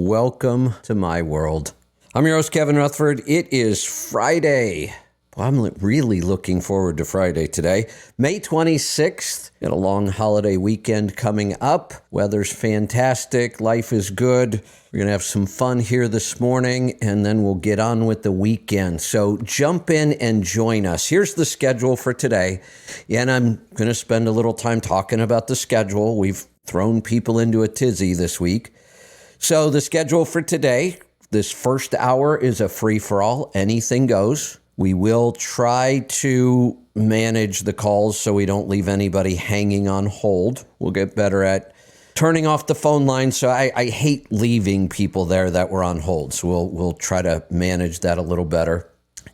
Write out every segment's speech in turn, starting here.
Welcome to my world. I'm your host, Kevin Rutherford. It is Friday. Well, I'm really looking forward to Friday today. May 26th. Got a long holiday weekend coming up. Weather's fantastic. Life is good. We're going to have some fun here this morning, and then we'll get on with the weekend. So jump in and join us. Here's the schedule for today. And I'm going to spend a little time talking about the schedule. We've thrown people into a tizzy this week. So the schedule for today, this first hour is a free-for-all. Anything goes. We will try to manage the calls so we don't leave anybody hanging on hold. We'll get better at turning off the phone line. So I hate leaving people there that were on hold. So we'll try to manage that a little better.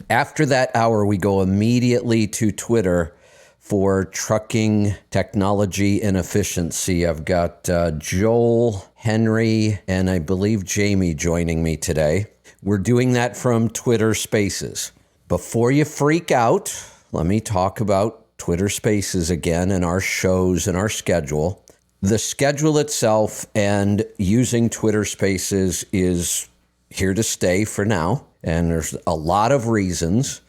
After that hour, we go immediately to Twitter for trucking technology and efficiency. I've got Joel, Henry, and I believe Jamie joining me today. We're doing that from Twitter Spaces. Before you freak out, let me talk about Twitter Spaces again and our shows and our schedule. The schedule itself and using Twitter Spaces is here to stay for now, and there's a lot of reasons.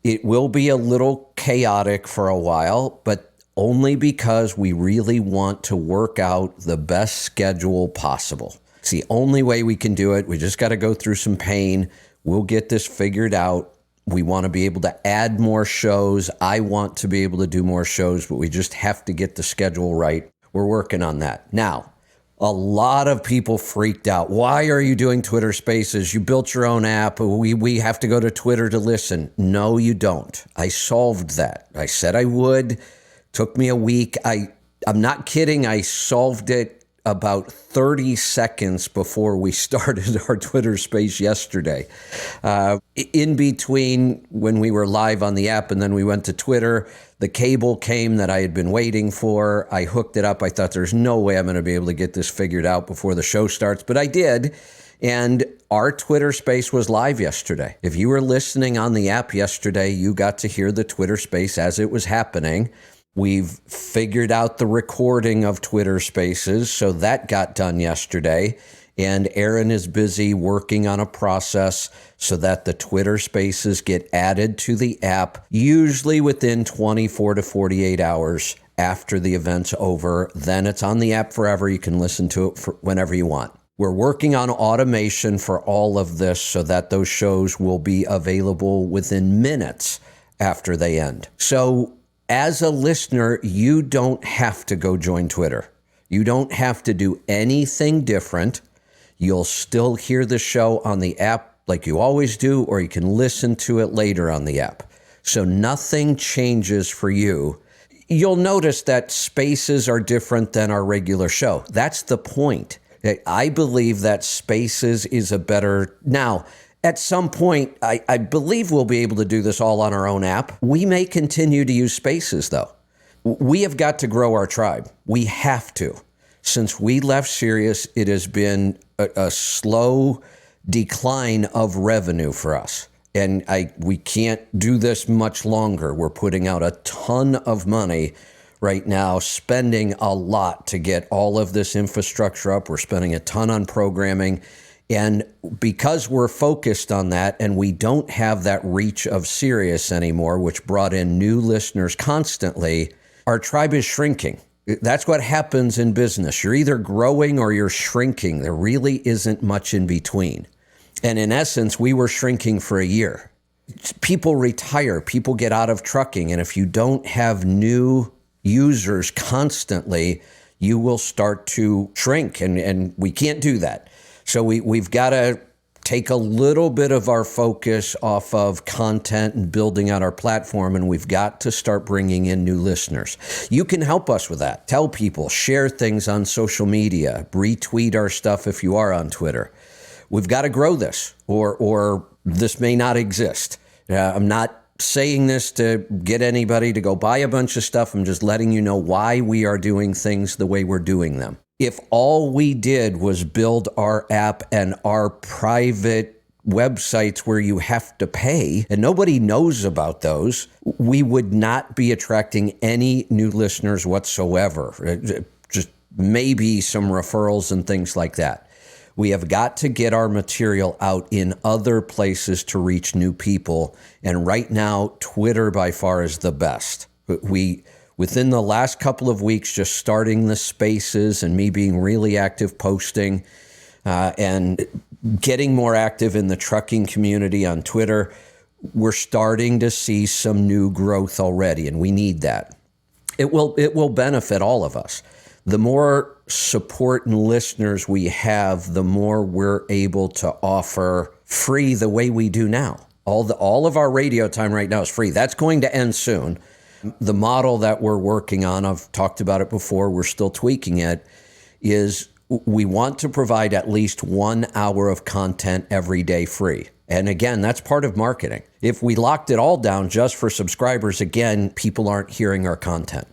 It will be a little chaotic for a while, but only because we really want to work out the best schedule possible. It's the only way we can do it. We just got to go through some pain. We'll get this figured out. We want to be able to add more shows. I want to be able to do more shows, but we just have to get the schedule right. We're working on that. Now, a lot of people freaked out. Why are you doing Twitter Spaces? You built your own app. We have to go to Twitter to listen. No, you don't. I solved that. I said I would. Took me a week. I'm not kidding. I solved it about 30 seconds before we started our Twitter Space yesterday. In between when we were live on the app and then we went to Twitter, the cable came that I had been waiting for. I hooked it up. I thought there's no way I'm going to be able to get this figured out before the show starts, but I did. And our Twitter Space was live yesterday. If you were listening on the app yesterday, you got to hear the Twitter Space as it was happening. We've figured out the recording of Twitter Spaces, so that got done yesterday. And Aaron is busy working on a process so that the Twitter Spaces get added to the app, usually within 24 to 48 hours after the event's over. Then it's on the app forever. You can listen to it whenever you want. We're working on automation for all of this so that those shows will be available within minutes after they end. So as a listener, you don't have to go join Twitter. You don't have to do anything different. You'll still hear the show on the app like you always do, or you can listen to it later on the app. So nothing changes for you. You'll notice that Spaces are different than our regular show. That's the point. I believe that Spaces is a better... Now, at some point, I believe we'll be able to do this all on our own app. We may continue to use Spaces, though. We have got to grow our tribe. We have to. Since we left Sirius, it has been a slow decline of revenue for us. And we can't do this much longer. We're putting out a ton of money right now, spending a lot to get all of this infrastructure up. We're spending a ton on programming. And because we're focused on that and we don't have that reach of Sirius anymore, which brought in new listeners constantly, our tribe is shrinking. That's what happens in business. You're either growing or you're shrinking. There really isn't much in between. And in essence, we were shrinking for a year. People retire, people get out of trucking. And if you don't have new users constantly, you will start to shrink. And we can't do that. So we've got to take a little bit of our focus off of content and building out our platform, and we've got to start bringing in new listeners. You can help us with that. Tell people, share things on social media, retweet our stuff if you are on Twitter. We've got to grow this, or this may not exist. I'm not saying this to get anybody to go buy a bunch of stuff. I'm just letting you know why we are doing things the way we're doing them. If all we did was build our app and our private websites where you have to pay and nobody knows about those, we would not be attracting any new listeners whatsoever. Just maybe some referrals and things like that. We have got to get our material out in other places to reach new people. And right now, Twitter by far is the best. Within the last couple of weeks, just starting the spaces and me being really active posting and getting more active in the trucking community on Twitter, we're starting to see some new growth already, and we need that. It will benefit all of us. The more support and listeners we have, the more we're able to offer free the way we do now. All of our radio time right now is free. That's going to end soon. The model that we're working on, I've talked about it before, we're still tweaking it, is we want to provide at least 1 hour of content every day free. And again, that's part of marketing. If we locked it all down just for subscribers, again, people aren't hearing our content.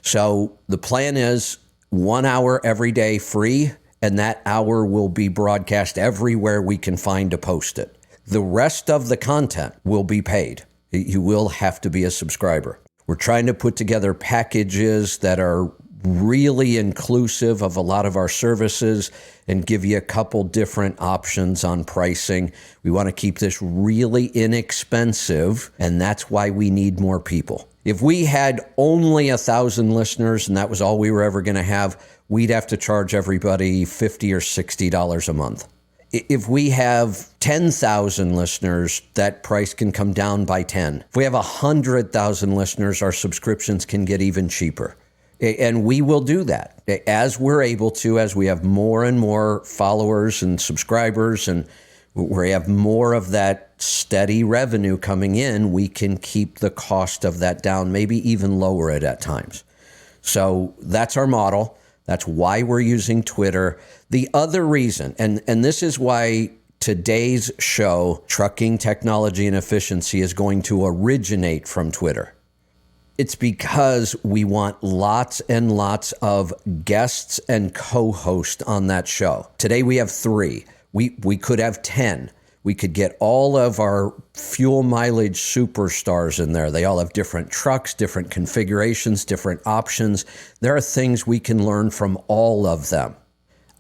So the plan is 1 hour every day free, and that hour will be broadcast everywhere we can find to post it. The rest of the content will be paid. You will have to be a subscriber. We're trying to put together packages that are really inclusive of a lot of our services and give you a couple different options on pricing. We want to keep this really inexpensive, and that's why we need more people. If we had only 1,000 listeners and that was all we were ever going to have, we'd have to charge everybody $50 or $60 a month. If we have 10,000 listeners, that price can come down by 10. If we have 100,000 listeners, our subscriptions can get even cheaper. And we will do that as we're able to, as we have more and more followers and subscribers, and we have more of that steady revenue coming in, we can keep the cost of that down, maybe even lower it at times. So that's our model. That's why we're using Twitter. The other reason, and this is why today's show, Trucking Technology and Efficiency, is going to originate from Twitter. It's because we want lots and lots of guests and co-hosts on that show. Today we have 3. We could have 10. We could get all of our fuel mileage superstars in there. They all have different trucks, different configurations, different options. There are things we can learn from all of them.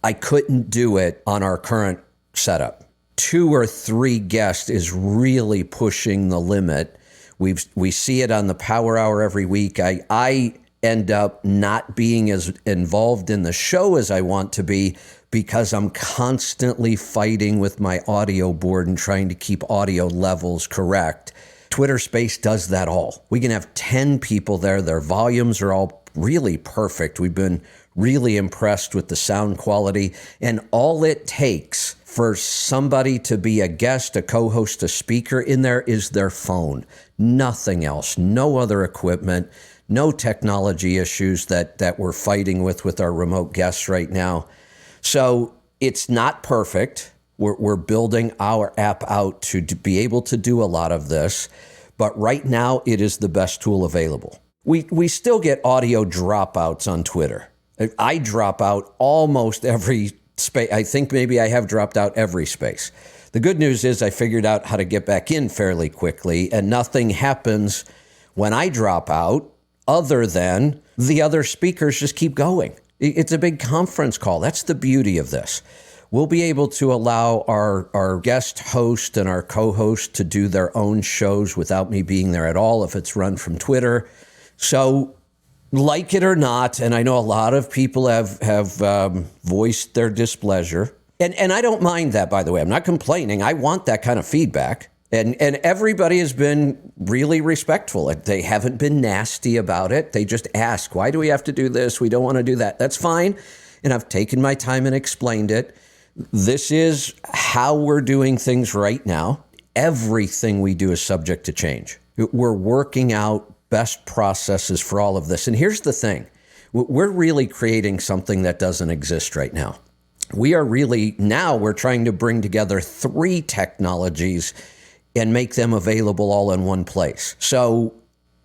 I couldn't do it on our current setup. 2 or 3 guests is really pushing the limit. We see it on the Power Hour every week. I end up not being as involved in the show as I want to be because I'm constantly fighting with my audio board and trying to keep audio levels correct. Twitter Space does that all. We can have 10 people there. Their volumes are all really perfect. We've been really impressed with the sound quality. And all it takes for somebody to be a guest, a co-host, a speaker in there is their phone. Nothing else. No other equipment. No technology issues that we're fighting with our remote guests right now. So it's not perfect. We're building our app out to be able to do a lot of this. But right now, it is the best tool available. We still get audio dropouts on Twitter. I drop out almost every space. I think maybe I have dropped out every space. The good news is I figured out how to get back in fairly quickly, and nothing happens when I drop out other than the other speakers just keep going. It's a big conference call. That's the beauty of this. We'll be able to allow our guest host and our co-host to do their own shows without me being there at all if it's run from Twitter. So like it or not, and I know a lot of people have voiced their displeasure, and I don't mind that, by the way. I'm not complaining. I want that kind of feedback. And everybody has been really respectful. They haven't been nasty about it. They just ask, why do we have to do this? We don't want to do that. That's fine. And I've taken my time and explained it. This is how we're doing things right now. Everything we do is subject to change. We're working out best processes for all of this. And here's the thing. We're really creating something that doesn't exist right now. We're trying to bring together 3 technologies and make them available all in one place. So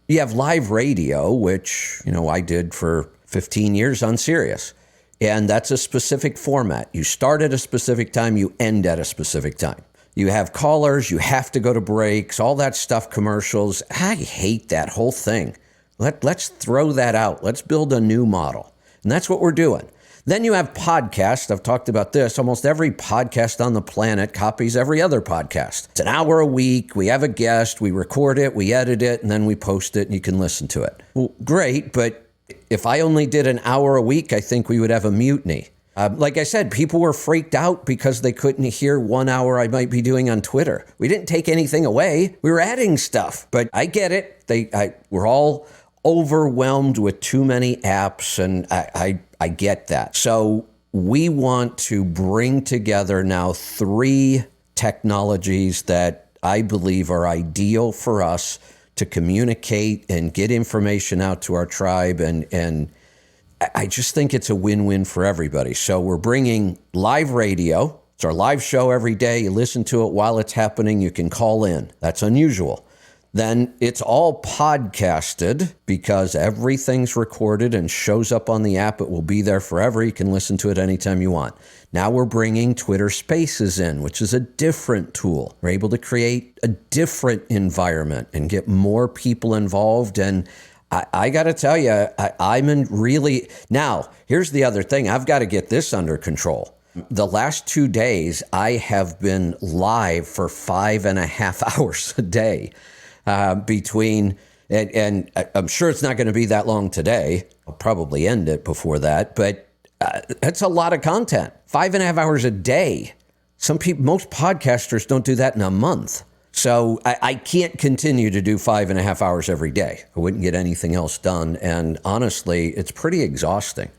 you have live radio, which, I did for 15 years on Sirius. And that's a specific format. You start at a specific time, you end at a specific time. You have callers, you have to go to breaks, all that stuff, commercials. I hate that whole thing. Let's throw that out. Let's build a new model. And that's what we're doing. Then you have podcasts. I've talked about this. Almost every podcast on the planet copies every other podcast. It's an hour a week. We have a guest. We record it. We edit it. And then we post it and you can listen to it. Well, great. But if I only did an hour a week, I think we would have a mutiny. Like I said, people were freaked out because they couldn't hear 1 hour I might be doing on Twitter. We didn't take anything away. We were adding stuff. But I get it. We're all overwhelmed with too many apps, and I get that. So we want to bring together now 3 technologies that I believe are ideal for us to communicate and get information out to our tribe, and I just think it's a win-win for everybody. So we're bringing live radio. It's our live show every day. You listen to it while it's happening. You can call in. That's unusual. Then it's all podcasted because everything's recorded and shows up on the app. It will be there forever. You can listen to it anytime you want. Now we're bringing Twitter Spaces in, which is a different tool. We're able to create a different environment and get more people involved. And I got to tell you, I'm in really... Now, here's the other thing. I've got to get this under control. The last 2 days, I have been live for 5.5 hours a day between... And I'm sure it's not going to be that long today. I'll probably end it before that. But that's a lot of content. 5.5 hours a day. Most podcasters don't do that in a month. So I can't continue to do 5.5 hours every day. I wouldn't get anything else done. And honestly, it's pretty exhausting.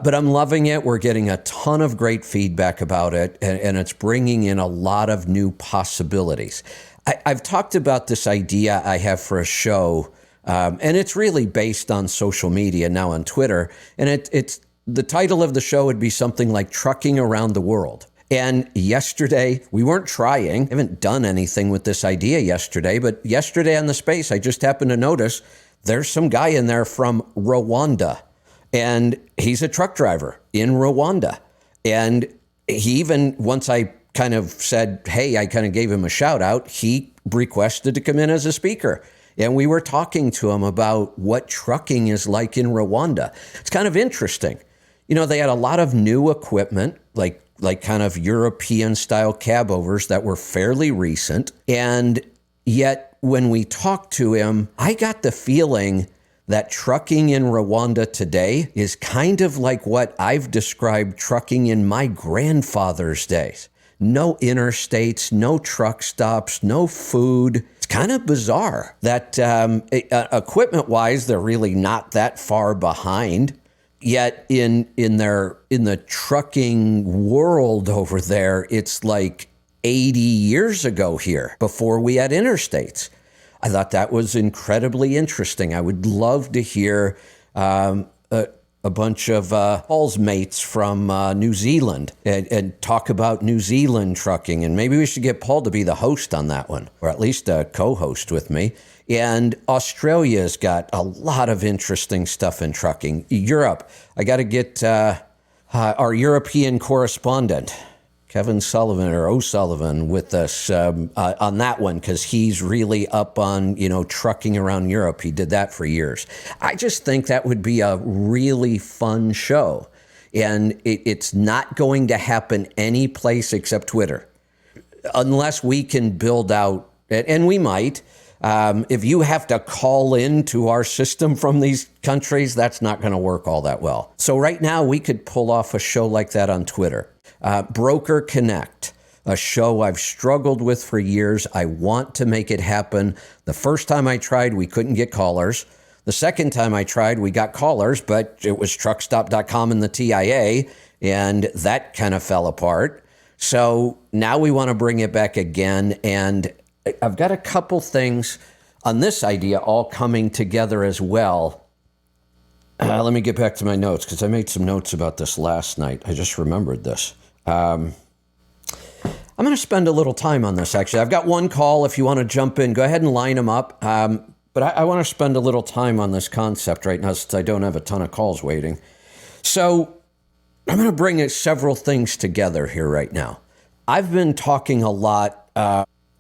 But I'm loving it. We're getting a ton of great feedback about it, and it's bringing in a lot of new possibilities. I've talked about this idea I have for a show, and it's really based on social media now on Twitter. And it's the title of the show would be something like Trucking Around the World. And yesterday, we weren't trying, haven't done anything with this idea yesterday, but yesterday on the space, I just happened to notice there's some guy in there from Rwanda, and he's a truck driver in Rwanda. And he even, once I kind of said, hey, I kind of gave him a shout out, he requested to come in as a speaker. And we were talking to him about what trucking is like in Rwanda. It's kind of interesting. You know, they had a lot of new equipment, like kind of European style cabovers that were fairly recent. And yet when we talked to him, I got the feeling that trucking in Rwanda today is kind of like what I've described trucking in my grandfather's days. No interstates, no truck stops, no food. It's kind of bizarre that equipment-wise, they're really not that far behind. Yet in the trucking world over there, it's like 80 years ago here, before we had interstates. I thought that was incredibly interesting. I would love to hear a bunch of Paul's mates from New Zealand and talk about New Zealand trucking. And maybe we should get Paul to be the host on that one, or at least a co-host with me. And Australia's got a lot of interesting stuff in trucking. Europe, I got to get our European correspondent, Kevin Sullivan or O'Sullivan, with us on that one, because he's really up on, trucking around Europe. He did that for years. I just think that would be a really fun show. And it's not going to happen any place except Twitter, unless we can build out, and we might. If you have to call into our system from these countries, that's not going to work all that well. So right now, we could pull off a show like that on Twitter. Broker Connect, a show I've struggled with for years. I want to make it happen. The first time I tried, we couldn't get callers. The second time I tried, we got callers, but it was truckstop.com and the TIA, and that kind of fell apart. So now we want to bring it back again, and I've got a couple things on this idea all coming together as well. Let me get back to my notes, because I made some notes about this last night. I just remembered this. I'm going to spend a little time on this, actually. I've got one call. If you want to jump in, go ahead and line them up. But I want to spend a little time on this concept right now, since I don't have a ton of calls waiting. So I'm going to bring several things together here right now. I've been talking a lot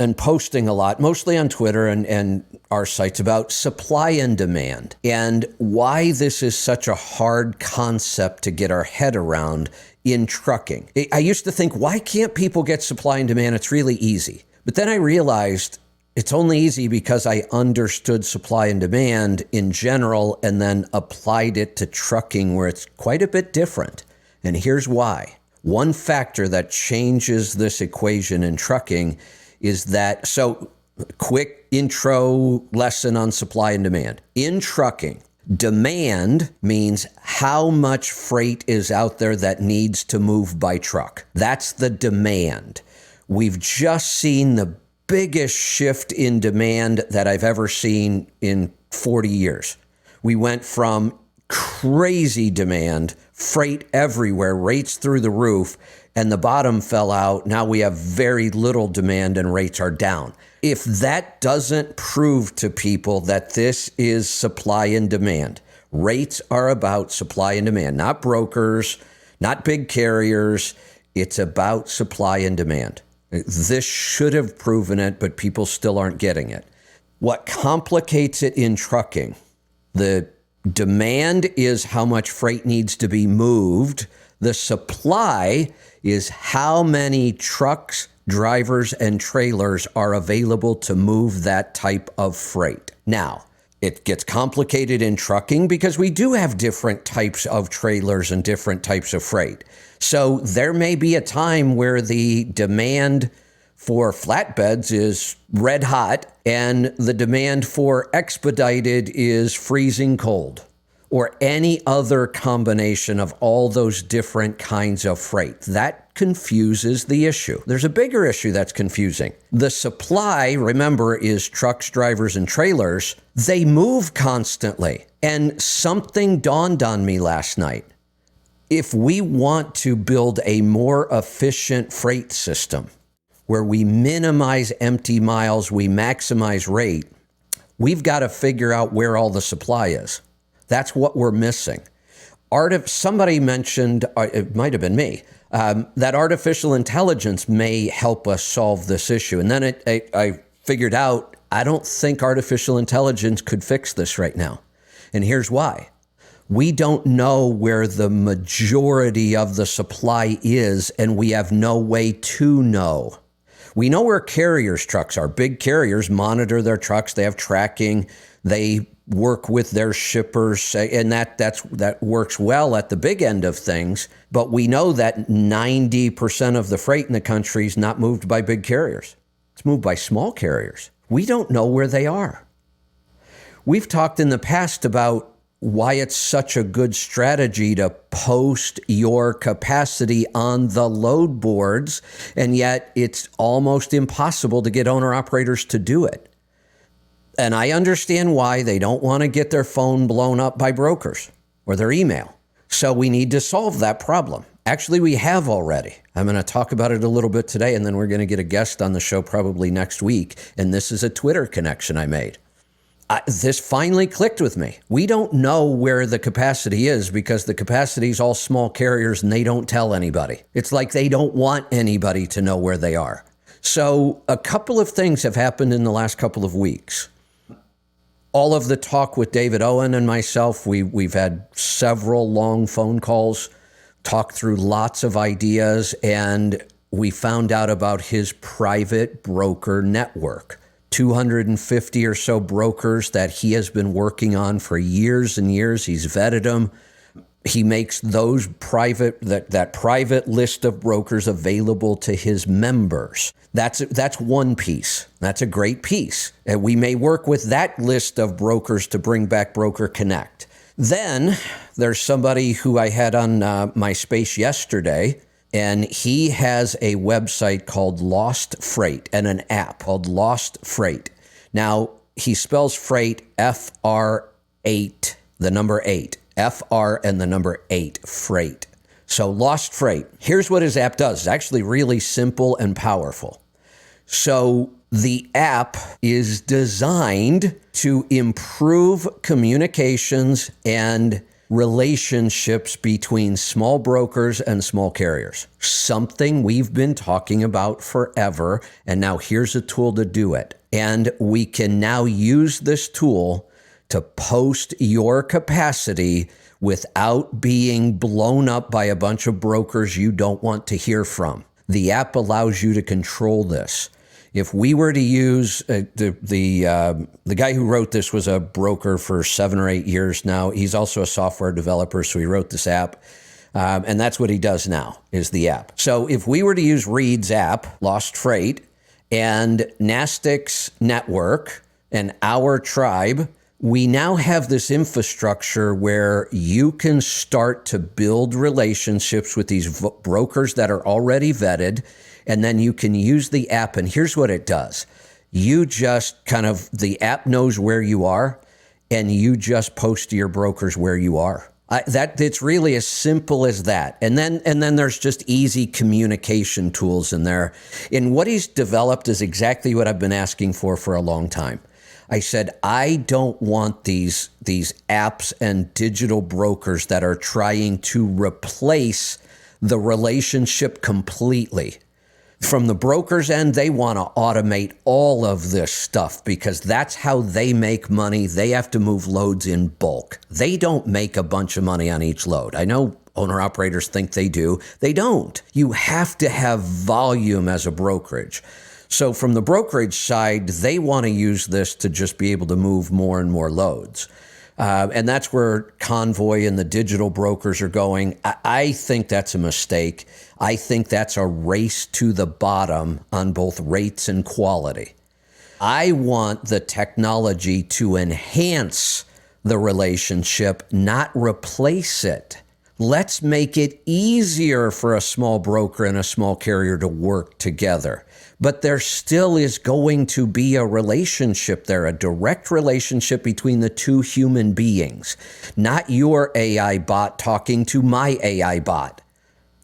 and posting a lot, mostly on Twitter and our sites, about supply and demand and why this is such a hard concept to get our head around in trucking. I used to think, why can't people get supply and demand? It's really easy. But then I realized it's only easy because I understood supply and demand in general and then applied it to trucking, where it's quite a bit different. And here's why. One factor that changes this equation in trucking is that, so quick intro lesson on supply and demand. In trucking, demand means how much freight is out there that needs to move by truck. That's the demand. We've just seen the biggest shift in demand that I've ever seen in 40 years. We went from crazy demand, freight everywhere, rates through the roof, and the bottom fell out. Now we have very little demand and rates are down. If that doesn't prove to people that this is supply and demand, rates are about supply and demand, not brokers, not big carriers. It's about supply and demand. This should have proven it, but people still aren't getting it. What complicates it in trucking, the demand is how much freight needs to be moved. The supply is how many trucks, drivers, and trailers are available to move that type of freight. Now, it gets complicated in trucking because we do have different types of trailers and different types of freight. So there may be a time where the demand for flatbeds is red hot and the demand for expedited is freezing cold, or any other combination of all those different kinds of freight. That confuses the issue. There's a bigger issue that's confusing. The supply, remember, is trucks, drivers, and trailers. They move constantly. And something dawned on me last night. If we want to build a more efficient freight system where we minimize empty miles, we maximize rate, we've got to figure out where all the supply is. That's what we're missing. Somebody mentioned, it might have been me, that artificial intelligence may help us solve this issue. And then I figured out, I don't think artificial intelligence could fix this right now. And here's why. We don't know where the majority of the supply is, and we have no way to know. We know where carriers' trucks are. Big carriers monitor their trucks. They have tracking. They work with their shippers, and that works well at the big end of things. But we know that 90% of the freight in the country is not moved by big carriers. It's moved by small carriers. We don't know where they are. We've talked in the past about why it's such a good strategy to post your capacity on the load boards, and yet it's almost impossible to get owner-operators to do it. And I understand why. They don't want to get their phone blown up by brokers or their email. So we need to solve that problem. Actually, we have already. I'm going to talk about it a little bit today, and then we're going to get a guest on the show probably next week. And this is a Twitter connection I made. This finally clicked with me. We don't know where the capacity is because the capacity is all small carriers and they don't tell anybody. It's like they don't want anybody to know where they are. So a couple of things have happened in the last couple of weeks. All of the talk with David Owen and myself, we've had several long phone calls, talked through lots of ideas, and we found out about his private broker network. 250 or so brokers that he has been working on for years and years. He's vetted them. He makes those that private list of brokers available to his members. That's one piece. That's a great piece. And we may work with that list of brokers to bring back Broker Connect. Then there's somebody who I had on my space yesterday, and he has a website called Lost Freight and an app called Lost Freight. Now, he spells freight FR8, the number 8. FR and the number 8, freight. So Lost Freight. Here's what his app does. It's actually really simple and powerful. So the app is designed to improve communications and relationships between small brokers and small carriers. Something we've been talking about forever, and now here's a tool to do it. And we can now use this tool to post your capacity without being blown up by a bunch of brokers you don't want to hear from. The app allows you to control this. If we were to use the guy who wrote this was a broker for 7 or 8 years now. He's also a software developer, so he wrote this app. And that's what he does now, is the app. So if we were to use Reed's app, Lost Freight, and Nastic's network, and our tribe, we now have this infrastructure where you can start to build relationships with these brokers that are already vetted, and then you can use the app. And here's what it does. You just the app knows where you are, and you just post to your brokers where you are. It's really as simple as that. And then there's just easy communication tools in there. And what he's developed is exactly what I've been asking for a long time. I said, I don't want these apps and digital brokers that are trying to replace the relationship completely. From the broker's end, they want to automate all of this stuff because that's how they make money. They have to move loads in bulk. They don't make a bunch of money on each load. I know owner-operators think they do. They don't. You have to have volume as a brokerage. So from the brokerage side, they want to use this to just be able to move more and more loads. And that's where Convoy and the digital brokers are going. I think that's a mistake. I think that's a race to the bottom on both rates and quality. I want the technology to enhance the relationship, not replace it. Let's make it easier for a small broker and a small carrier to work together. But there still is going to be a relationship there, a direct relationship between the two human beings, not your AI bot talking to my AI bot.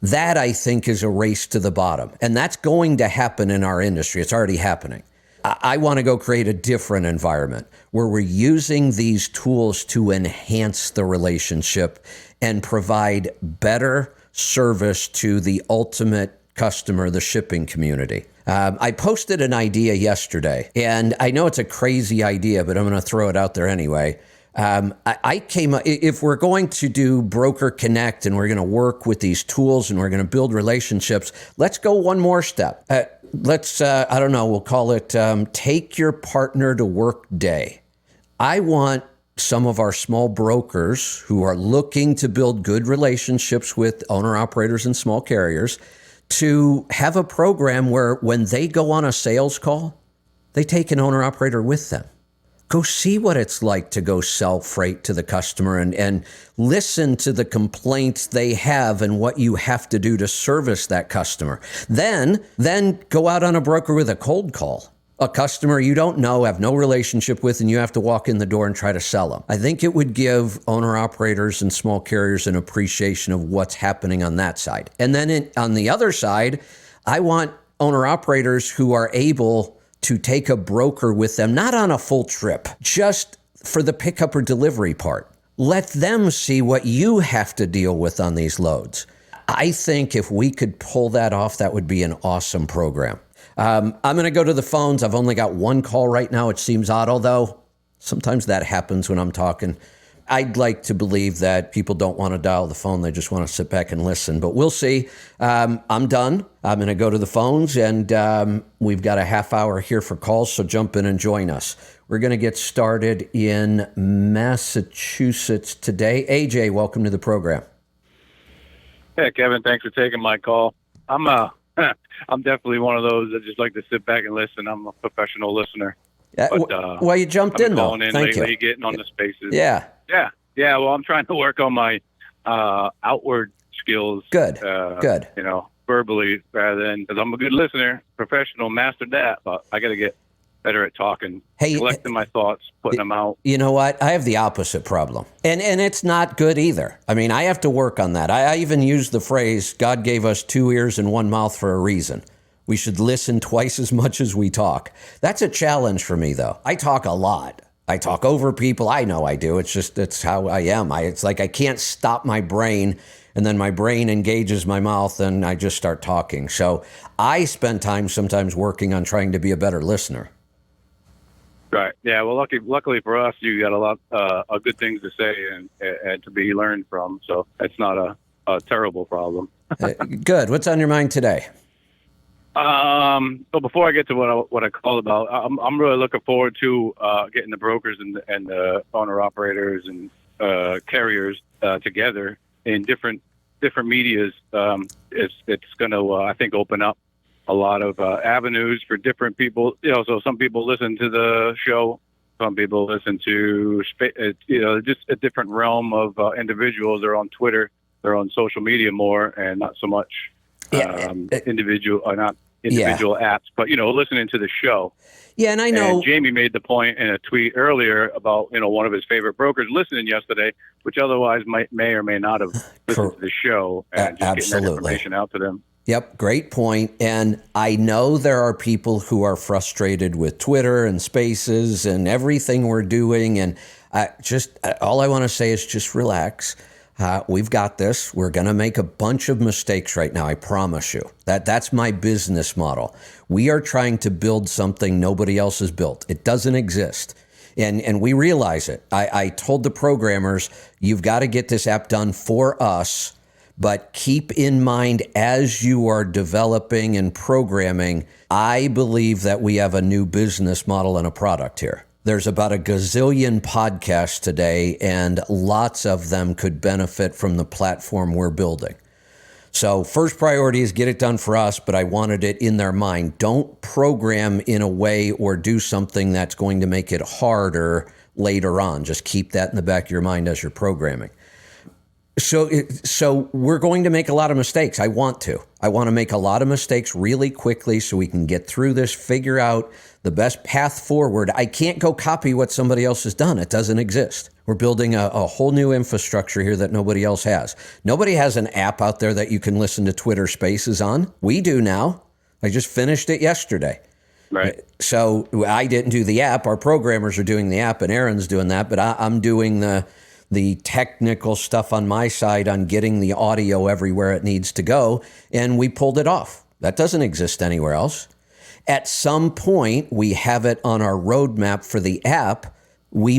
That, I think, is a race to the bottom. And that's going to happen in our industry. It's already happening. I want to go create a different environment where we're using these tools to enhance the relationship and provide better service to the ultimate customer, the shipping community. I posted an idea yesterday, and I know it's a crazy idea, but I'm going to throw it out there anyway. I came up, if we're going to do Broker Connect and we're going to work with these tools and we're going to build relationships, let's go one more step. We'll call it Take Your Partner to Work Day. I want some of our small brokers who are looking to build good relationships with owner-operators and small carriers to have a program where when they go on a sales call, they take an owner-operator with them. Go see what it's like to go sell freight to the customer and listen to the complaints they have and what you have to do to service that customer. Then go out on a broker with a cold call. A customer you don't know, have no relationship with, and you have to walk in the door and try to sell them. I think it would give owner-operators and small carriers an appreciation of what's happening on that side. And then on the other side, I want owner-operators who are able to take a broker with them, not on a full trip, just for the pickup or delivery part. Let them see what you have to deal with on these loads. I think if we could pull that off, that would be an awesome program. I'm going to go to the phones. I've only got one call right now. It seems odd, although sometimes that happens when I'm talking. I'd like to believe that people don't want to dial the phone. They just want to sit back and listen, but we'll see. I'm done. I'm going to go to the phones, and we've got a half hour here for calls, so jump in and join us. We're going to get started in Massachusetts today. AJ, welcome to the program. Hey, Kevin, thanks for taking my call. I'm definitely one of those that just like to sit back and listen. I'm a professional listener. Well, you jumped in, though. Thank you. Getting on the spaces. Yeah. Well, I'm trying to work on my outward skills. Good. Verbally rather than, because I'm a good listener, professional, mastered that, but I got to get better at talking, collecting my thoughts, putting them out. You know what? I have the opposite problem. And it's not good either. I mean, I have to work on that. I even use the phrase, God gave us 2 ears and 1 mouth for a reason. We should listen twice as much as we talk. That's a challenge for me, though. I talk a lot. I talk over people. I know I do. It's how I am. It's like I can't stop my brain, and then my brain engages my mouth and I just start talking. So I spend time sometimes working on trying to be a better listener. Right. Yeah. Well, luckily for us, you got a lot of good things to say and to be learned from. So it's not a terrible problem. Good. What's on your mind today? So before I get to what I called about, I'm really looking forward to getting the brokers and the owner operators and carriers together in different medias. It's going to I think open up a lot of avenues for different people. So some people listen to the show, some people listen to just a different realm of individuals. They're on Twitter, they're on social media more, and not so much individual apps, but listening to the show. Yeah, and I know and Jamie made the point in a tweet earlier about one of his favorite brokers listening yesterday, which otherwise may or may not have listened to the show, and just getting that information out to them. Yep, great point. And I know there are people who are frustrated with Twitter and Spaces and everything we're doing, and all I want to say is just relax. We've got this. We're going to make a bunch of mistakes right now. I promise you. That's my business model. We are trying to build something nobody else has built. It doesn't exist. And we realize it. I told the programmers, you've got to get this app done for us, but keep in mind as you are developing and programming, I believe that we have a new business model and a product here. There's about a gazillion podcasts today, and lots of them could benefit from the platform we're building. So first priority is get it done for us, but I wanted it in their mind. Don't program in a way or do something that's going to make it harder later on. Just keep that in the back of your mind as you're programming. So we're going to make a lot of mistakes. I want to make a lot of mistakes really quickly so we can get through this, figure out the best path forward. I can't go copy what somebody else has done. It doesn't exist. We're building a whole new infrastructure here that nobody else has. Nobody has an app out there that you can listen to Twitter Spaces on. We do now. I just finished it yesterday. Right. So I didn't do the app. Our programmers are doing the app, and Aaron's doing that, but I'm doing the technical stuff on my side on getting the audio everywhere it needs to go, and we pulled it off. That doesn't exist anywhere else. At some point, we have it on our roadmap for the app. We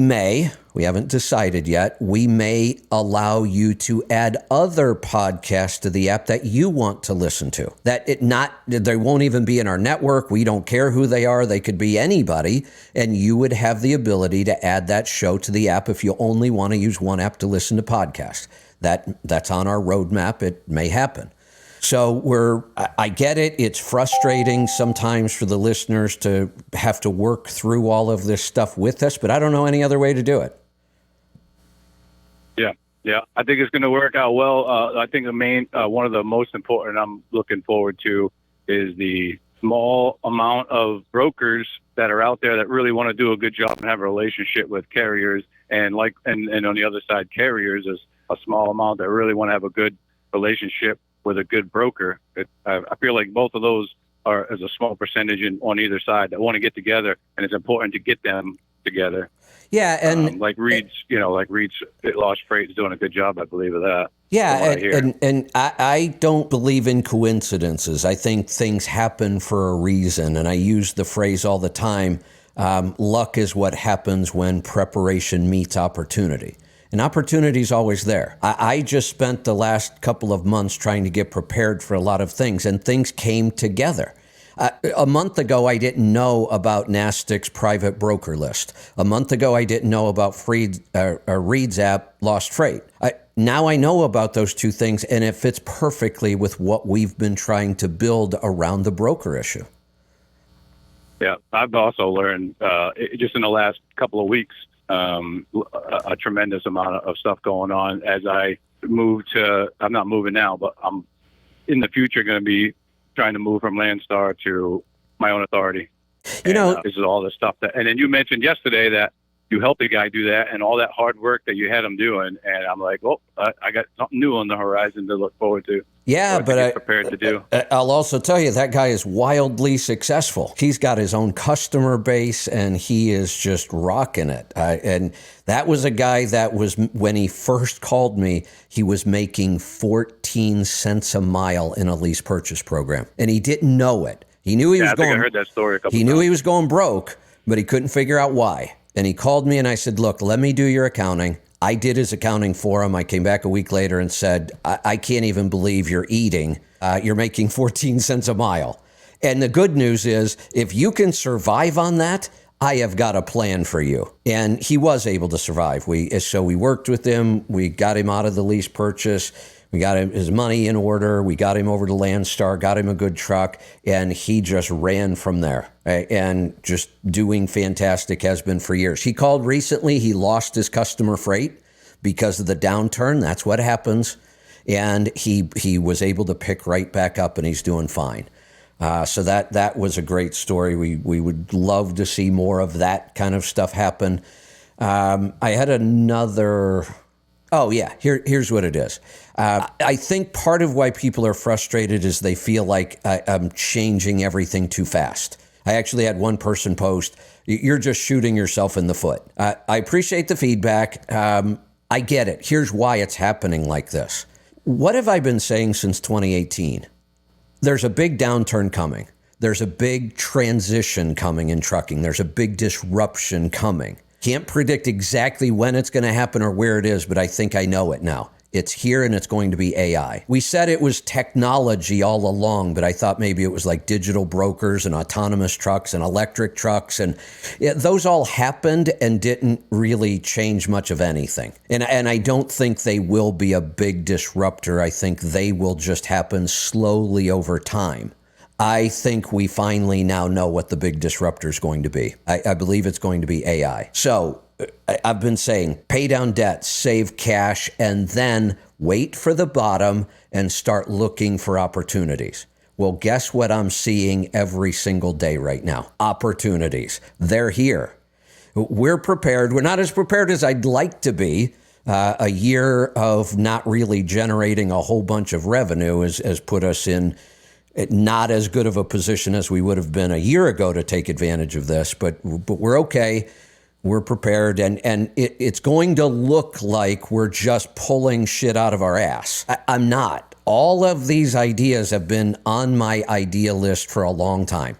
haven't decided yet, we may allow you to add other podcasts to the app that you want to listen to. They won't even be in our network. We don't care who they are. They could be anybody. And you would have the ability to add that show to the app if you only want to use one app to listen to podcasts. That's on our roadmap. It may happen. So I get it. It's frustrating sometimes for the listeners to have to work through all of this stuff with us, but I don't know any other way to do it. Yeah. I think it's going to work out well. I think one of the most important I'm looking forward to is the small amount of brokers that are out there that really want to do a good job and have a relationship with carriers, and on the other side, carriers is a small amount that really want to have a good relationship with a good broker. I feel like both of those are as a small percentage on either side that want to get together, and it's important to get them together. Yeah, and like Reed's Lost Freight is doing a good job, I believe, of that. Yeah, and I don't believe in coincidences. I think things happen for a reason, and I use the phrase all the time, luck is what happens when preparation meets opportunity. And opportunity is always there. I just spent the last couple of months trying to get prepared for a lot of things, and things came together. A month ago, I didn't know about NASTC's private broker list. A month ago, I didn't know about Reed's app, Lost Freight. Now I know about those two things, and it fits perfectly with what we've been trying to build around the broker issue. Yeah, I've also learned just in the last couple of weeks a tremendous amount of stuff going on as I move to. I'm not moving now, but I'm in the future going to be trying to move from Landstar to my own authority. This is all the stuff and then you mentioned yesterday that you help the guy do that and all that hard work that you had him doing. And I'm like, well, I got something new on the horizon to look forward to. Yeah, but get prepared to do. I'll also tell you that guy is wildly successful. He's got his own customer base, and he is just rocking it. And that was a guy that was, when he first called me, he was making 14 cents a mile in a lease purchase program, and he didn't know it. He knew he was going. I think I heard that story a couple He times. knew he was going broke, but he couldn't figure out why. And he called me, and I said, "Look, let me do your accounting." I did his accounting for him. I came back a week later and said, I can't even believe you're eating. You're making 14 cents a mile. And the good news is, if you can survive on that, I have got a plan for you. And he was able to survive. So we worked with him. We got him out of the lease purchase. We got him his money in order. We got him over to Landstar, got him a good truck, and he just ran from there. Right? And just doing fantastic, has been for years. He called recently. He lost his customer freight because of the downturn. That's what happens. And he was able to pick right back up, and he's doing fine. So that was a great story. We would love to see more of that kind of stuff happen. I had another. Oh, yeah, here's what it is. I think part of why people are frustrated is they feel like I'm changing everything too fast. I actually had one person post, "You're just shooting yourself in the foot." I appreciate the feedback. I get it. Here's why it's happening like this. What have I been saying since 2018? There's a big downturn coming. There's a big transition coming in trucking. There's a big disruption coming. Can't predict exactly when it's going to happen or where it is, but I think I know it now. It's here, and it's going to be AI. We said it was technology all along, but I thought maybe it was like digital brokers and autonomous trucks and electric trucks. And those all happened and didn't really change much of anything. And I don't think they will be a big disruptor. I think they will just happen slowly over time. I think we finally now know what the big disruptor is going to be. I believe it's going to be AI. So I've been saying pay down debt, save cash, and then wait for the bottom and start looking for opportunities. Well, guess what I'm seeing every single day right now? Opportunities. They're here. We're prepared. We're not as prepared as I'd like to be. A year of not really generating a whole bunch of revenue has put us in not as good of a position as we would have been a year ago to take advantage of this, but we're okay. We're prepared, and it's going to look like we're just pulling shit out of our ass. I'm not. All of these ideas have been on my idea list for a long time.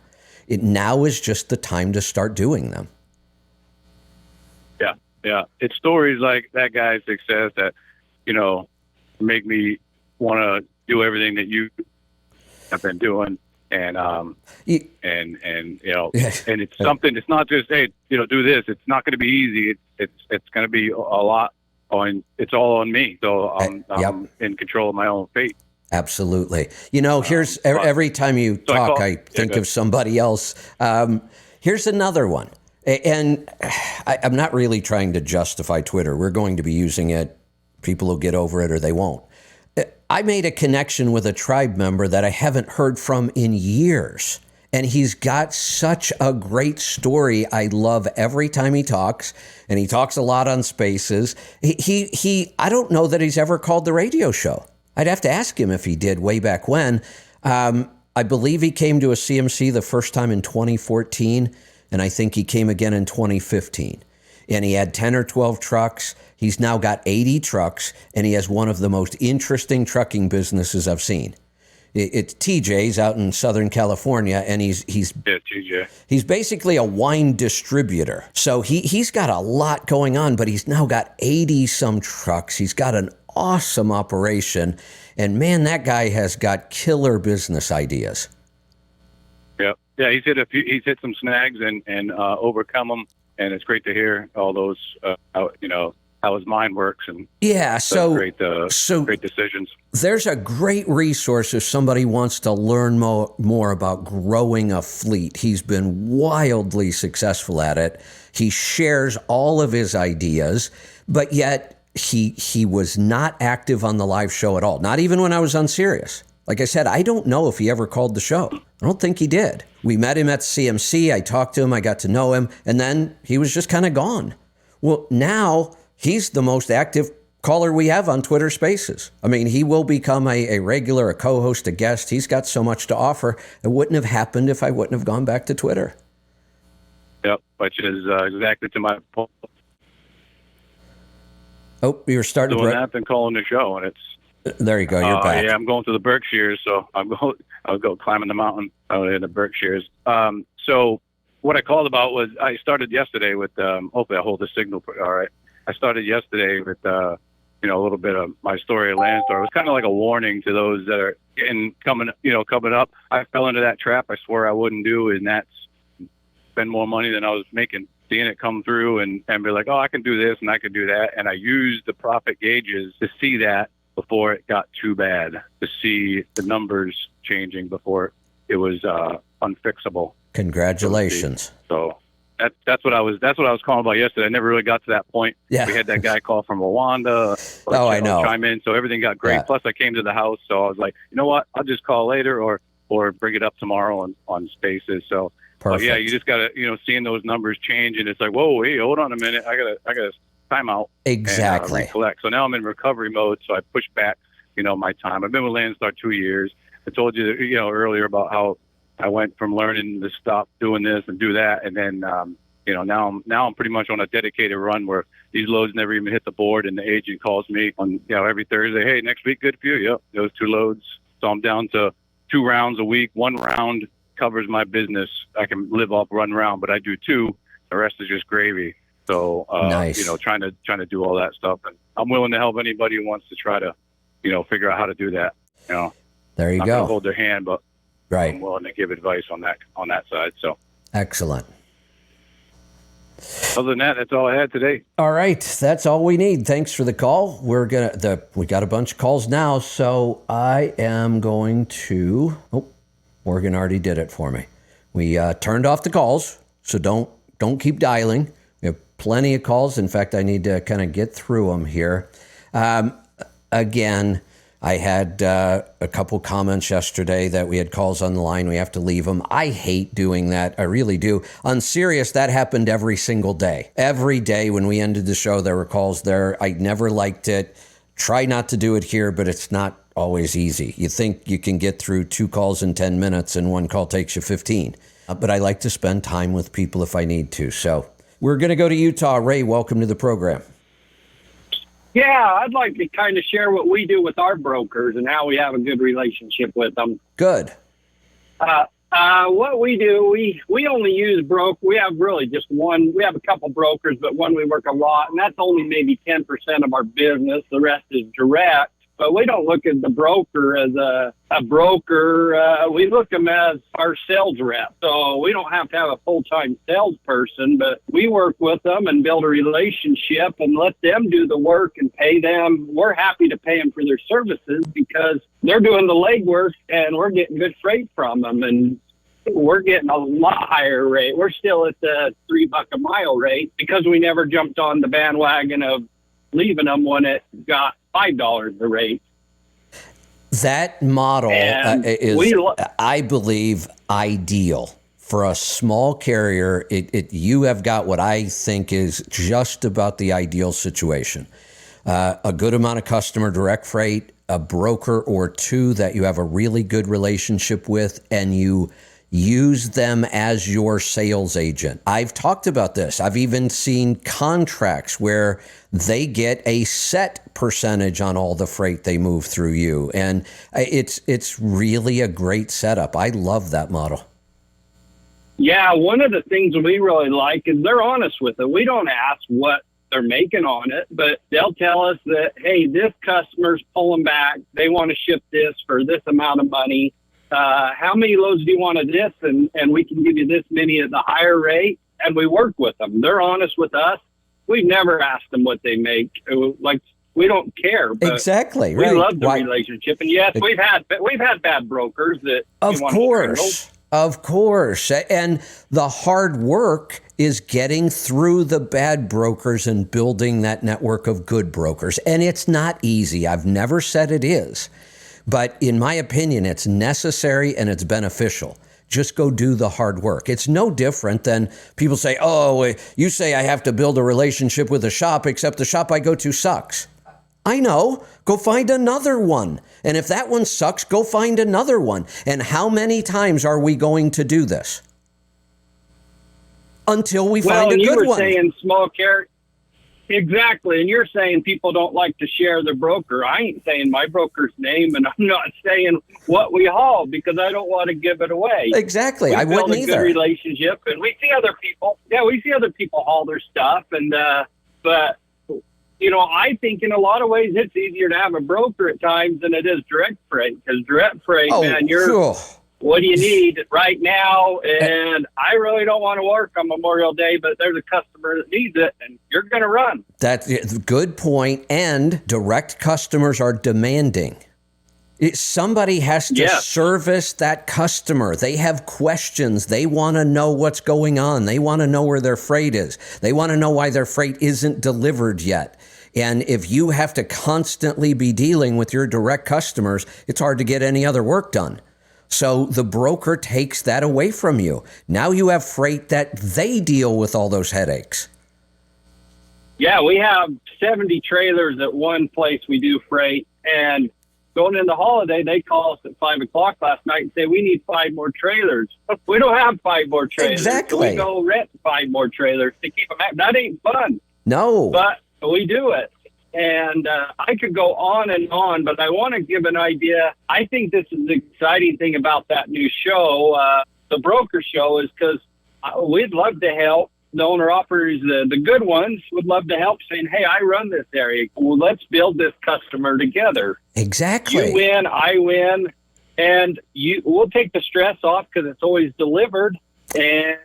Now is just the time to start doing them. Yeah. It's stories like that guy's success that, make me want to do everything that you have been doing, and it's something. It's not just, hey, do this. It's not going to be easy. It's going to be a lot on. It's all on me. So I'm in control of my own fate. Absolutely. Here's every time you talk, I think of somebody else. Here's another one, and I'm not really trying to justify Twitter. We're going to be using it. People will get over it or they won't. I made a connection with a tribe member that I haven't heard from in years. And he's got such a great story. I love every time he talks, and he talks a lot on Spaces. I don't know that he's ever called the radio show. I'd have to ask him if he did way back when. I believe he came to a CMC the first time in 2014, and I think he came again in 2015. And he had 10 or 12 trucks. He's now got 80 trucks, and he has one of the most interesting trucking businesses I've seen. It's TJ's out in Southern California, and he's TJ. He's basically a wine distributor. So he's got a lot going on, but he's now got 80 some trucks. He's got an awesome operation, and man, that guy has got killer business ideas. Yeah, he's hit some snags and overcome them. And it's great to hear all those, how his mind works, and great decisions. There's a great resource if somebody wants to learn more about growing a fleet. He's been wildly successful at it. He shares all of his ideas, but yet he was not active on the live show at all. Not even when I was on Sirius. Like I said, I don't know if he ever called the show. I don't think he did. We met him at CMC. I talked to him. I got to know him. And then he was just kind of gone. Well, now he's the most active caller we have on Twitter Spaces. I mean, he will become a regular, a co-host, a guest. He's got so much to offer. It wouldn't have happened if I wouldn't have gone back to Twitter. Yep, which is exactly to my point. Oh, you're starting doing to... that and calling the show, and it's... There you go. You're back. Yeah, I'm going to the Berkshires, so I'll go climbing the mountain out in the Berkshires. So what I called about was I started yesterday with, hopefully I hold the signal. All right. I started yesterday with, a little bit of my story of Landstar. It was kind of like a warning to those that are coming up. I fell into that trap I swore I wouldn't do, and that's spend more money than I was making, seeing it come through and be like, oh, I can do this and I can do that. And I used the profit gauges to see that before it got too bad, to see the numbers changing before it was unfixable. Congratulations. So that's what I was calling about yesterday. I never really got to that point. Yeah. We had that guy call from Rwanda. I know. Chime in, so everything got great. Yeah. Plus, I came to the house, so I was like, you know what? I'll just call later or bring it up tomorrow on Spaces. So, Perfect. yeah, you just gotta seeing those numbers change, and it's like, whoa, hey, hold on a minute, I gotta time out. Exactly. And recollect. So now I'm in recovery mode. So I pushed back, my time. I've been with Landstar 2 years. I told you, earlier about how I went from learning to stop doing this and do that, and then now I'm pretty much on a dedicated run where these loads never even hit the board, and the agent calls me on every Thursday. Hey, next week good for you? Yep, those 2 loads. So I'm down to 2 rounds a week. 1 round covers my business. I can live off 1 round, but I do 2. The rest is just gravy. So nice. Trying to do all that stuff, and I'm willing to help anybody who wants to try to figure out how to do that. There you I'm go. not gonna hold their hand, but Right. I'm willing to give advice on that side. So Excellent. other than that, that's all I had today. All right, that's all we need. Thanks for the call. We got a bunch of calls now, so I am going to. Oh, Morgan already did it for me. We turned off the calls, so don't keep dialing. We have plenty of calls. In fact, I need to kind of get through them here. Again, I had a couple comments yesterday that we had calls on the line. We have to leave them. I hate doing that. I really do. On Sirius, that happened every single day. Every day when we ended the show, there were calls there. I never liked it. Try not to do it here, but it's not always easy. You think you can get through 2 calls in 10 minutes and 1 call takes you 15. But I like to spend time with people if I need to. So we're going to go to Utah. Ray, welcome to the program. Yeah, I'd like to kind of share what we do with our brokers and how we have a good relationship with them. Good. What we do, we only use we have really just one. We have a couple brokers, but one we work a lot, and that's only maybe 10% of our business. The rest is direct. But we don't look at the broker as a broker. We look at them as our sales rep. So we don't have to have a full-time salesperson, but we work with them and build a relationship and let them do the work and pay them. We're happy to pay them for their services because they're doing the legwork and we're getting good freight from them. And we're getting a lot higher rate. We're still at the $3 a mile rate because we never jumped on the bandwagon of leaving them when it got $5 the rate. That model is, I believe, ideal for a small carrier. You have got what I think is just about the ideal situation. A good amount of customer direct freight, a broker or 2 that you have a really good relationship with, and you use them as your sales agent. I've talked about this. I've even seen contracts where they get a set percentage on all the freight they move through you. And it's really a great setup. I love that model. Yeah, one of the things we really like is they're honest with it. We don't ask what they're making on it, but they'll tell us that, hey, this customer's pulling back. They want to ship this for this amount of money. How many loads do you want of this? And we can give you this many at the higher rate. And we work with them. They're honest with us. We've never asked them what they make. Like, we don't care. But exactly. We right. love the relationship. And yes, we've had bad brokers that. Of course. Of course. And the hard work is getting through the bad brokers and building that network of good brokers. And it's not easy. I've never said it is. But in my opinion, it's necessary and it's beneficial Just go do the hard work. It's no different than people say, oh, you say I have to build a relationship with a shop, except the shop I go to sucks. I know. Go find another one. And if that one sucks, go find another one. And how many times are we going to do this? Until we find a good one. Well, you were saying small carrier. Exactly. And you're saying people don't like to share their broker. I ain't saying my broker's name, and I'm not saying what we haul because I don't want to give it away. Exactly. I wouldn't either. We build a good relationship, and we see other people. Yeah, we see other people haul their stuff. And but, you know, I think in a lot of ways it's easier to have a broker at times than it is direct freight. Because direct freight, what do you need right now? And I really don't want to work on Memorial Day, but there's a customer that needs it, and you're going to run. That's a good point. And direct customers are demanding. Somebody has to service that customer. They have questions. They want to know what's going on. They want to know where their freight is. They want to know why their freight isn't delivered yet. And if you have to constantly be dealing with your direct customers, it's hard to get any other work done. So the broker takes that away from you. Now you have freight that they deal with all those headaches. Yeah, we have 70 trailers at one place we do freight. And going into holiday, they call us at 5 o'clock last night and say, we need 5 more trailers. We don't have 5 more trailers. Exactly. We go rent 5 more trailers to keep them active. That ain't fun. No. But we do it. And I could go on, but I want to give an idea. I think this is the exciting thing about that new show, the broker show, is because we'd love to help the owner-operators, the good ones, would love to help saying, hey, I run this area. Well, let's build this customer together. Exactly. You win, I win, and we'll take the stress off because it's always delivered. And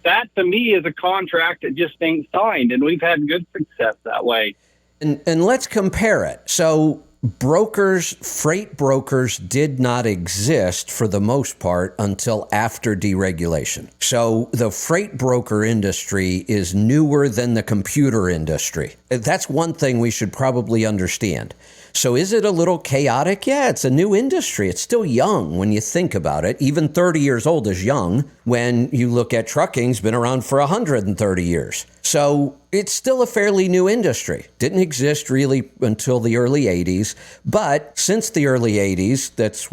that, to me, is a contract that just ain't signed, and we've had good success that way. And let's compare it. So freight brokers did not exist for the most part until after deregulation. So the freight broker industry is newer than the computer industry. That's one thing we should probably understand. So is it a little chaotic? Yeah, it's a new industry. It's still young when you think about it. Even 30 years old is young. When you look at trucking, it's been around for 130 years. So it's still a fairly new industry. Didn't exist really until the early 80s. But since the early 80s, that's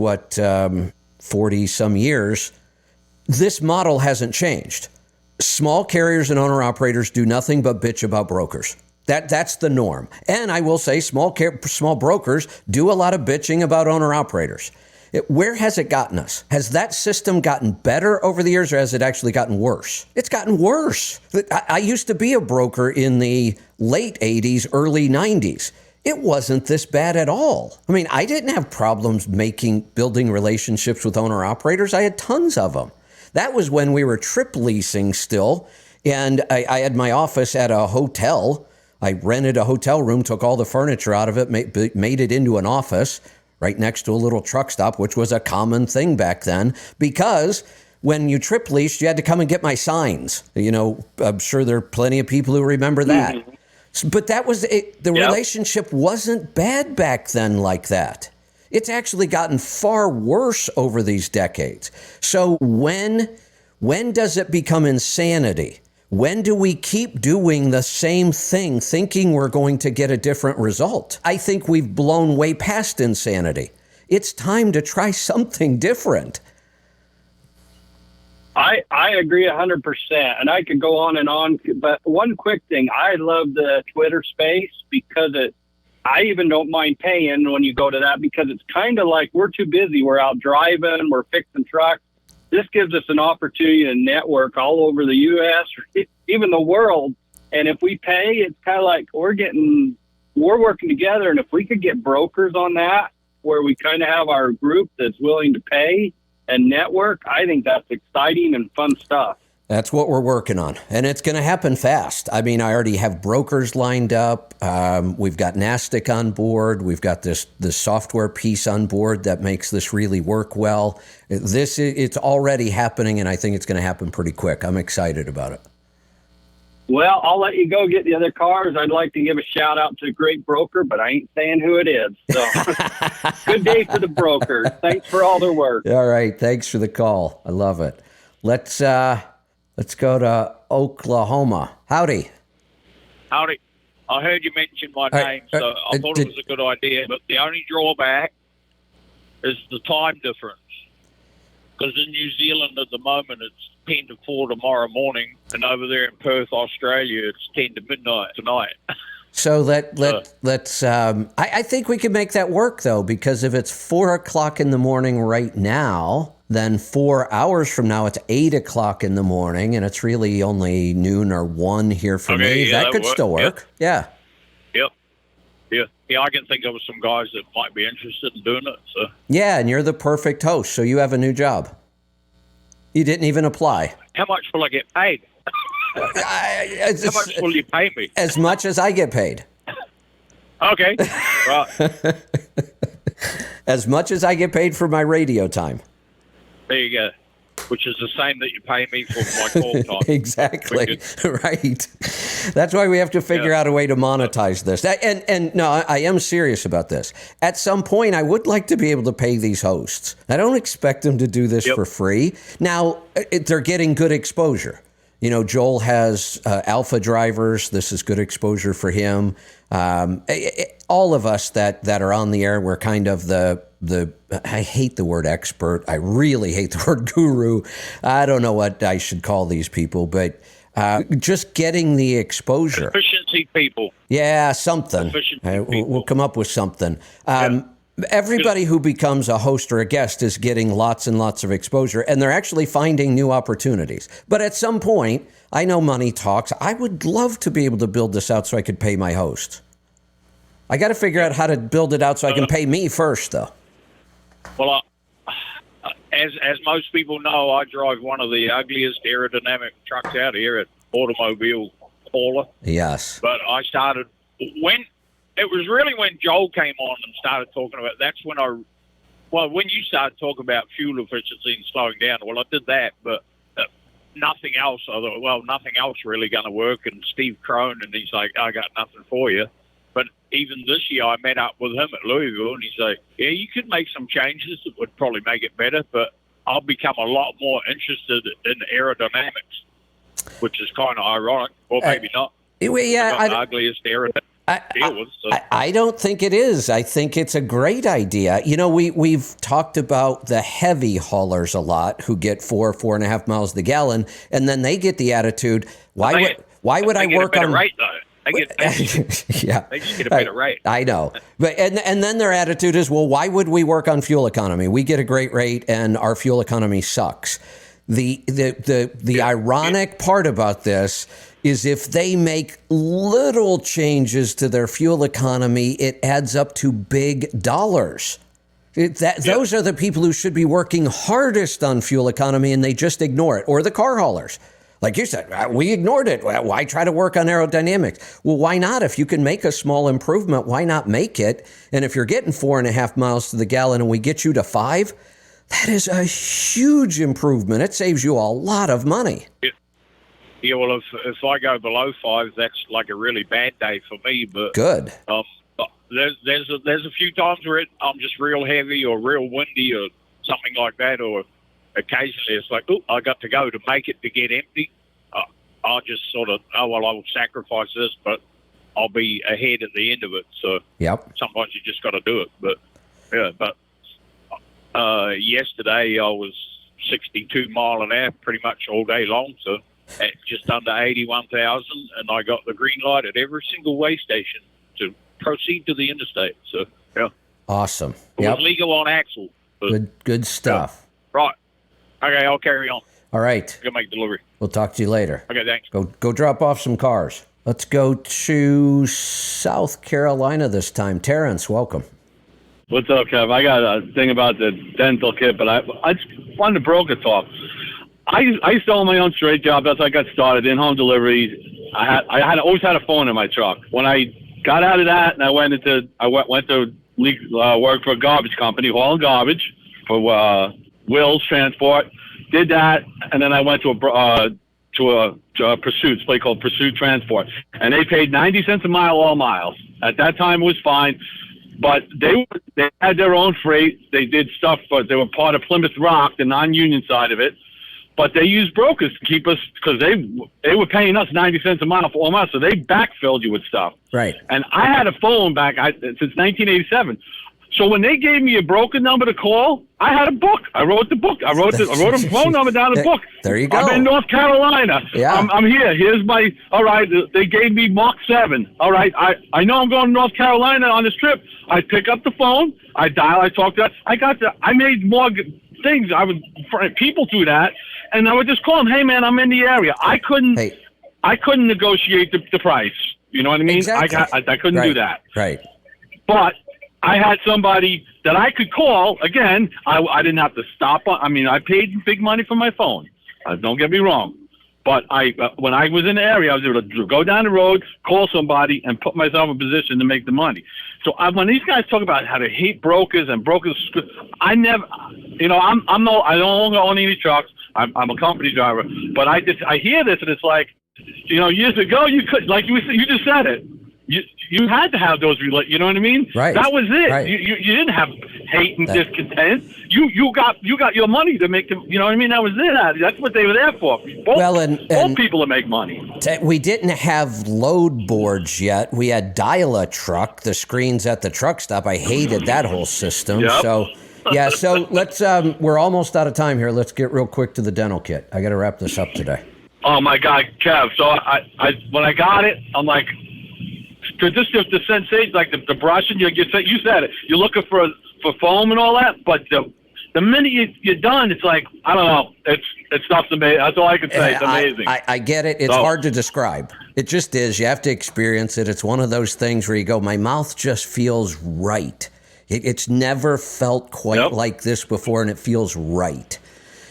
40 some years, this model hasn't changed. Small carriers and owner operators do nothing but bitch about brokers. That's the norm. And I will say small brokers do a lot of bitching about owner-operators. Where has it gotten us? Has that system gotten better over the years, or has it actually gotten worse? It's gotten worse. I used to be a broker in the late 80s, early 90s. It wasn't this bad at all. I mean, I didn't have problems building relationships with owner-operators. I had tons of them. That was when we were trip leasing still, and I had my office at a hotel. I rented a hotel room, took all the furniture out of it, made it into an office right next to a little truck stop, which was a common thing back then, because when you trip leased, you had to come and get my signs. You know, I'm sure there are plenty of people who remember that. Mm-hmm. But that was it. The relationship wasn't bad back then like that. It's actually gotten far worse over these decades. So when does it become insanity? When do we keep doing the same thing, thinking we're going to get a different result? I think we've blown way past insanity. It's time to try something different. I agree 100%, and I could go on, but one quick thing. I love the Twitter space because I even don't mind paying when you go to that because it's kind of like we're too busy. We're out driving, we're fixing trucks. This gives us an opportunity to network all over the U.S. or even the world. And if we pay, it's kind of like we're working together. And if we could get brokers on that, where we kind of have our group that's willing to pay and network, I think that's exciting and fun stuff. That's what we're working on. And it's going to happen fast. I mean, I already have brokers lined up. We've got NASTIC on board. We've got this software piece on board that makes this really work well. It's already happening, and I think it's going to happen pretty quick. I'm excited about it. Well, I'll let you go get the other cars. I'd like to give a shout out to a great broker, but I ain't saying who it is. So good day for the brokers. Thanks for all their work. All right. Thanks for the call. I love it. Let's go to Oklahoma. Howdy. Howdy. I heard you mention my name, so I thought it was a good idea. But the only drawback is the time difference. Because in New Zealand at the moment, it's 10 to 4 tomorrow morning. And over there in Perth, Australia, it's 10 to midnight tonight. So let's. I think we can make that work though, because if it's 4 o'clock in the morning right now, then 4 hours from now it's 8 o'clock in the morning, and it's really only noon or 1 here for me. Yeah, that could still work. Yeah. Yeah, I can think of some guys that might be interested in doing it. So Yeah, and you're the perfect host, so you have a new job. You didn't even apply. how much will I get paid? How much will you pay me? As much as I get paid. Okay, right. As much as I get paid for my radio time. There you go. Which is the same that you pay me for my call time. Exactly. Right. That's why we have to figure out a way to monetize this. And no, I am serious about this. At some point, I would like to be able to pay these hosts. I don't expect them to do this for free. Now, they're getting good exposure. You know, Joel has alpha drivers. This is good exposure for him. All of us that are on the air, we're kind of the I hate the word expert. I really hate the word guru. I don't know what I should call these people, but just getting the exposure. Efficiency people. Yeah, something. We'll come up with something. Everybody who becomes a host or a guest is getting lots and lots of exposure, and they're actually finding new opportunities. But at some point, I know money talks. I would love to be able to build this out so I could pay my host. I got to figure out how to build it out so I can pay me first, though. Well, as most people know, I drive one of the ugliest aerodynamic trucks out here at Automobile Hauler. Yes. But I started when Joel came on and started talking about. That's when when you started talking about fuel efficiency and slowing down. Well, I did that, but nothing else. Nothing else really going to work. And Steve Crone, and he's like, I got nothing for you. But even this year, I met up with him at Louisville, and he's like, yeah, you could make some changes that would probably make it better, but I'll become a lot more interested in aerodynamics, which is kind of ironic, or maybe not. Yeah, the ugliest aerodynamics to deal with. So. I don't think it is. I think it's a great idea. You know, we've talked about the heavy haulers a lot who get 4.5 miles to the gallon, and then they get the attitude, why would I work on... Rate, though. Yeah, they just get a better rate. I know, but and then their attitude is, well, why would we work on fuel economy? We get a great rate, and our fuel economy sucks. The ironic part about this is if they make little changes to their fuel economy, it adds up to big dollars. Those are the people who should be working hardest on fuel economy, and they just ignore it, or the car haulers. Like you said, we ignored it. Why try to work on aerodynamics? Well, why not? If you can make a small improvement, why not make it? And if you're getting 4.5 miles to the gallon and we get you to 5, that is a huge improvement. It saves you a lot of money. Yeah, well, if I go below 5, that's like a really bad day for me. But good. There's a few times where I'm just real heavy or real windy or something like that, or occasionally it's like, I got to go to make it to get empty. I'll just sort of, I will sacrifice this, but I'll be ahead at the end of it. So sometimes you just got to do it. But yesterday I was 62 mile an hour pretty much all day long. So at just under 81,000, and I got the green light at every single way station to proceed to the interstate. So awesome. It was legal on axle. Good stuff. Right. Okay, I'll carry on. All right. Go make delivery. We'll talk to you later. Okay, thanks. Go drop off some cars. Let's go to South Carolina this time. Terrence, welcome. What's up, Kev? I got a thing about the dental kit, but I just wanted to broker talk. I used to own my own straight job. That's how I got started in home delivery. I always had a phone in my truck. When I got out of that, and I went to work for a garbage company, hauling garbage for Will's Transport. Did that, and then I went to to a Pursuit, a place called Pursuit Transport, and they paid 90 cents a mile all miles. At that time, it was fine, but they had their own freight. They did stuff, but they were part of Plymouth Rock, the non-union side of it. But they used brokers to keep us, because they were paying us 90 cents a mile for all miles, so they backfilled you with stuff. Right. And I had a phone since 1987. So when they gave me a broker number to call, I had a book. I wrote the book. I wrote a phone number down in the book. There you go. I'm in North Carolina. Yeah. I'm here. Here's my, all right, they gave me Mark 7. All right, I know I'm going to North Carolina on this trip. I pick up the phone. I dial. I talk to I made more things. I would people through that. And I would just call them, hey, man, I'm in the area. I couldn't negotiate the price. You know what I mean? Exactly. I couldn't do that. Right. But I had somebody that I could call. Again, I didn't have to stop. I mean, I paid big money for my phone. Don't get me wrong. But when I was in the area, I was able to go down the road, call somebody, and put myself in a position to make the money. So when these guys talk about how to hate brokers and brokers, I never, I don't own any trucks. I'm a company driver, but I hear this and it's like, years ago you could, like you just said it. You had to have those, you know what I mean? Right. That was it. Right. You didn't have hate and discontent. You got your money to make them. You know what I mean? That was it. That's what they were there for. Both people to make money. We didn't have load boards yet. We had dial-a-truck, the screens at the truck stop. I hated that whole system. Yep. So, yeah. So let's. We're almost out of time here. Let's get real quick to the dental kit. I got to wrap this up today. Oh my God, Kev! So I when I got it, I'm like. Just the sensation, like the brushing, you said it. You're looking for foam and all that, but the minute you're done, it's like, I don't know. It's stuff's amazing. That's all I can say. It's amazing. I get it. It's hard to describe. It just is. You have to experience it. It's one of those things where you go, my mouth just feels right. It's never felt quite like this before, and it feels right.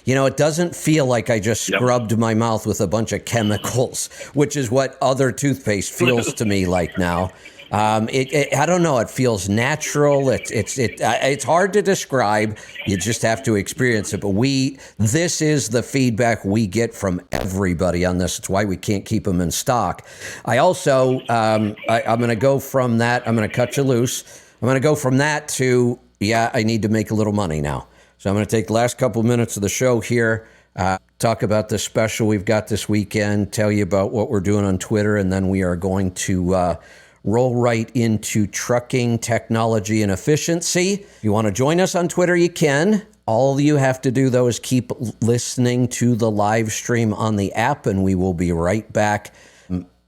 It doesn't feel like I just scrubbed my mouth with a bunch of chemicals, which is what other toothpaste feels to me like now. I don't know. It feels natural. It's hard to describe. You just have to experience it. But this is the feedback we get from everybody on this. It's why we can't keep them in stock. I also, I'm going to go from that. I'm going to cut you loose. I'm going to go from that to, I need to make a little money now. So I'm going to take the last couple of minutes of the show here, talk about the special we've got this weekend, tell you about what we're doing on Twitter, and then we are going to roll right into trucking, technology, and efficiency. If you want to join us on Twitter, you can. All you have to do, though, is keep listening to the live stream on the app, and we will be right back.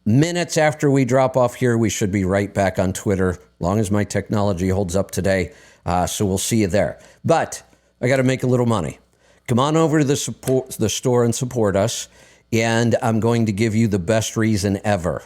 Minutes after we drop off here, we should be right back on Twitter, as long as my technology holds up today. So we'll see you there. But I got to make a little money. Come on over to the store and support us, and I'm going to give you the best reason ever.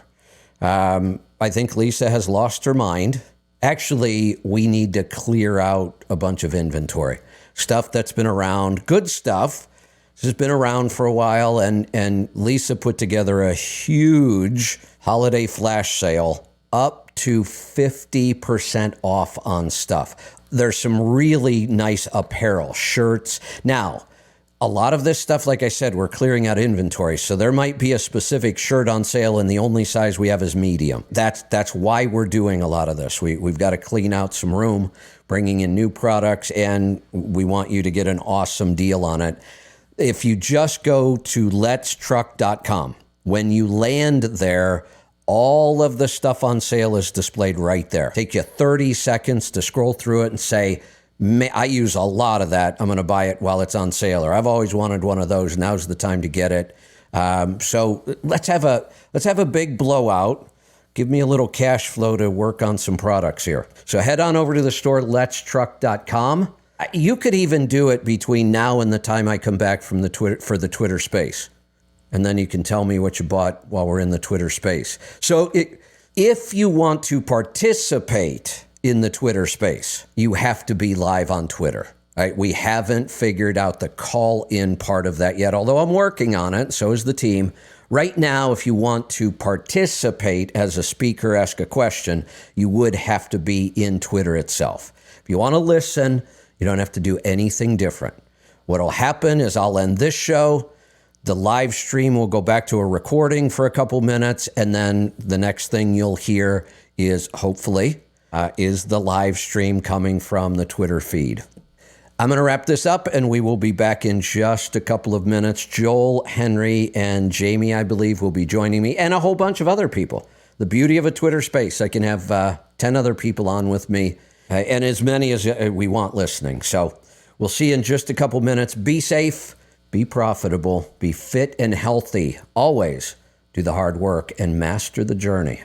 I think Lisa has lost her mind. Actually, we need to clear out a bunch of inventory. Stuff that's been around, good stuff. This has been around for a while, and Lisa put together a huge holiday flash sale, up to 50% off on stuff. There's some really nice apparel, shirts. Now, a lot of this stuff, like I said, we're clearing out inventory. So there might be a specific shirt on sale, and the only size we have is medium. That's why we're doing a lot of this. We've got to clean out some room, bringing in new products, and we want you to get an awesome deal on it. If you just go to letstruck.com, when you land there, all of the stuff on sale is displayed right there. Take you 30 seconds to scroll through it and say, I use a lot of that. I'm going to buy it while it's on sale, or I've always wanted one of those. Now's the time to get it. So let's have a big blowout. Give me a little cash flow to work on some products here. So head on over to the store, letstruck.com. You could even do it between now and the time I come back from the Twitter space. And then you can tell me what you bought while we're in the Twitter space. So if you want to participate in the Twitter space, you have to be live on Twitter. Right? We haven't figured out the call-in part of that yet, although I'm working on it. So is the team. Right now, if you want to participate as a speaker, ask a question, you would have to be in Twitter itself. If you want to listen, you don't have to do anything different. What'll happen is I'll end this show. The live stream will go back to a recording for a couple minutes, and then the next thing you'll hear is, hopefully, is the live stream coming from the Twitter feed. I'm going to wrap this up, and we will be back in just a couple of minutes. Joel, Henry, and Jamie, I believe, will be joining me, and a whole bunch of other people. The beauty of a Twitter space, I can have 10 other people on with me, and as many as we want listening. So we'll see you in just a couple minutes. Be safe, be profitable, be fit and healthy. Always do the hard work and master the journey.